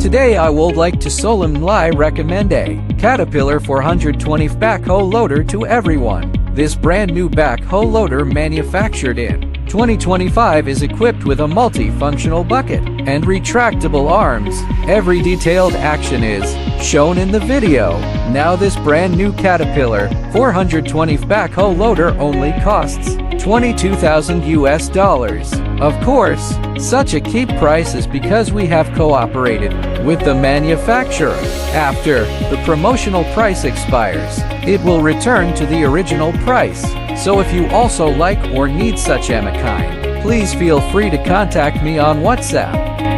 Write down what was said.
Today I would like to solemnly recommend a Caterpillar 420 backhoe loader to everyone. This brand new backhoe loader manufactured in 2025 is equipped with a multi-functional bucket and retractable arms. Every detailed action is shown in the video. Now this brand new Caterpillar 420 backhoe loader only costs $22,000. Of course, such a cheap price is because we have cooperated with the manufacturer. After the promotional price expires, it will return to the original price. So if you also like or need such a kind, please feel free to contact me on WhatsApp.